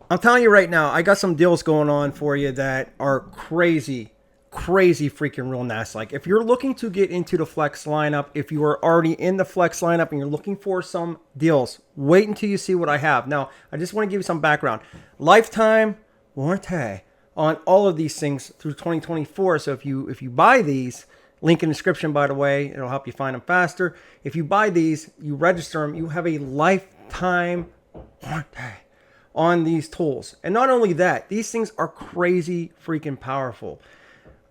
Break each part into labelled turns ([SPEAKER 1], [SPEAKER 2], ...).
[SPEAKER 1] I'm telling you right now, I got some deals going on for you that are crazy, crazy freaking real nice. Like if you're looking to get into the flex lineup, if you are already in the flex lineup and you're looking for some deals, wait until you see what I have. Now, I just want to give you some background. Lifetime warranty on all of these things through 2024. So if you buy these, link in the description, by the way, it'll help you find them faster. If you buy these, you register them, you have a lifetime warranty on these tools. And not only that, these things are crazy freaking powerful.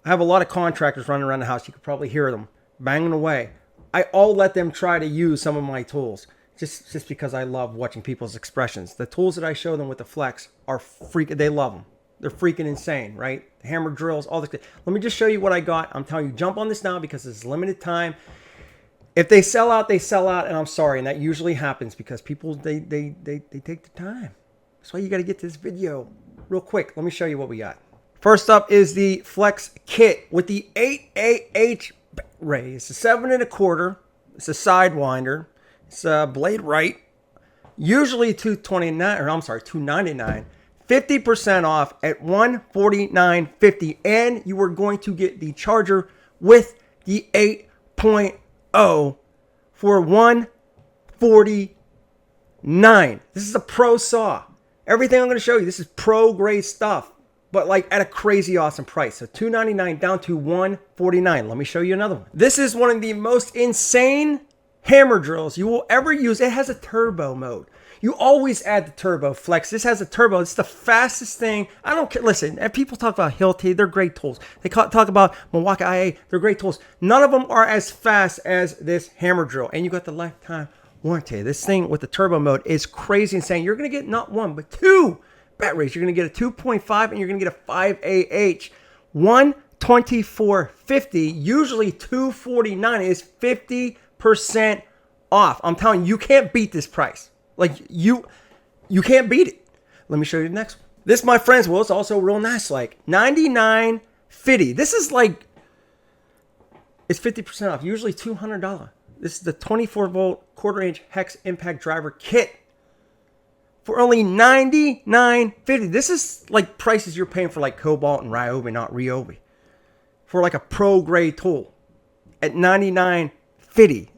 [SPEAKER 1] I have a lot of contractors running around the house. You could probably hear them banging away. I'll let them try to use some of my tools just because I love watching people's expressions. The tools that I show them with the Flex are freaking, they love them. They're freaking insane, right? The hammer drills, all this. Let me just show you what I got. I'm telling you, jump on this now because it's limited time. If they sell out, they sell out, and I'm sorry. And that usually happens because people, they take the time. That's why you got to get to this video real quick. Let me show you what we got. First up is the Flex Kit with the 8AH ray. It's a 7 1/4. It's a sidewinder. It's a blade right. Usually $299. 50% off at $149.50. And you are going to get the charger with the 8.0 for $149. This is a pro saw. Everything I'm going to show you, this is pro grade stuff, but like at a crazy awesome price. So $299 down to $149. Let me show you another one. This is one of the most insane hammer drills you will ever use. It has a turbo mode. You always add the turbo Flex. This has a turbo. It's the fastest thing. I don't care. Listen, if people talk about Hilti, they're great tools. They talk about Milwaukee IA, they're great tools. None of them are as fast as this hammer drill. And you got the lifetime warranty. This thing with the turbo mode is crazy insane. You're going to get not one, but two bat rates. You're going to get a 2.5 and you're going to get a 5AH. $124.50, usually $249 is 50% off. I'm telling you, you can't beat this price. Like you can't beat it. Let me show you the next one. This, my friends, well, it's also real nice. Like $99.50. This is like, it's 50% off. Usually $200. This is the 24-volt quarter-inch hex impact driver kit for only $99.50. This is like prices you're paying for like Cobalt and Ryobi, not Ryobi, for like a pro grade tool at $99.50.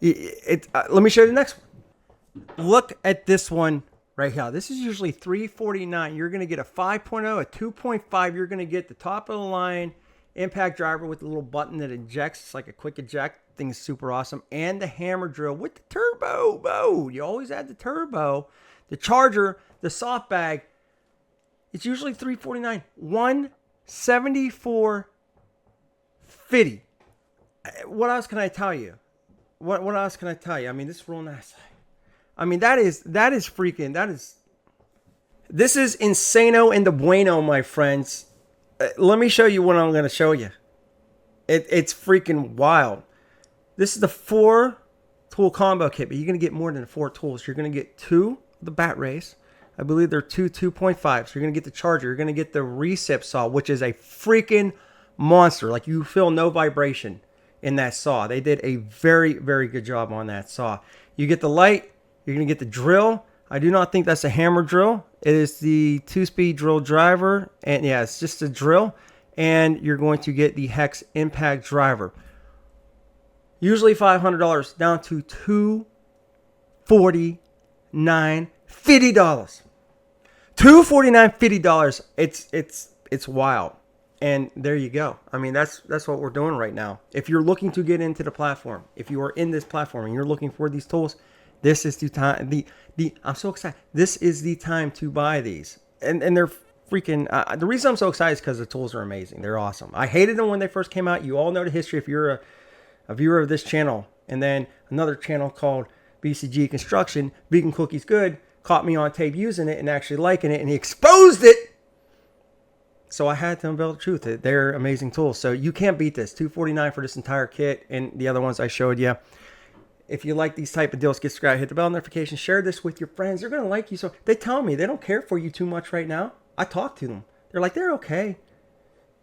[SPEAKER 1] Let me show you the next one. Look at this one right here. This is usually $349. You're going to get a 5.0, a 2.5. You're going to get the top of the line impact driver with the little button that ejects. It's like a quick eject. Thing is super awesome. And the hammer drill with the turbo mode. You always add the turbo. The charger, the soft bag. It's usually $349. $174.50. What else can I tell you? What else can I tell you? I mean, this is real nice. I mean, this is insano and the bueno, my friends. Let me show you what I'm going to show you. It's freaking wild. This is the 4-tool combo kit, but you're going to get more than 4 tools. You're going to get 2 of the bat rays. I believe they're 2.5. So you're going to get the charger. You're going to get the recip saw, which is a freaking monster. Like you feel no vibration in that saw. They did a very, very good job on that saw. You get the light. You're going to get the drill. I do not think that's a hammer drill. It is the 2-speed drill driver. And yeah, it's just a drill. And you're going to get the hex impact driver. Usually $500 down to $249.50. $249.50. It's wild. And there you go. I mean, that's what we're doing right now. If you're looking to get into the platform, if you are in this platform and you're looking for these tools, this is the time. I'm so excited. This is the time to buy these. And they're freaking. The reason I'm so excited is because the tools are amazing. They're awesome. I hated them when they first came out. You all know the history if you're a viewer of this channel. And then another channel called BCG Construction, Vegan Cookies Good, caught me on tape using it and actually liking it, and he exposed it. So I had to unveil the truth. They're amazing tools. So you can't beat this. $249 for this entire kit and the other ones I showed you. If you like these type of deals, get subscribed, hit the bell notification, share this with your friends. They're going to like you. So they tell me they don't care for you too much right now. I talk to them. They're like, they're okay.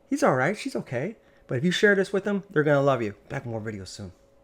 [SPEAKER 1] He's all right. She's okay. But if you share this with them, they're going to love you. Back with more videos soon.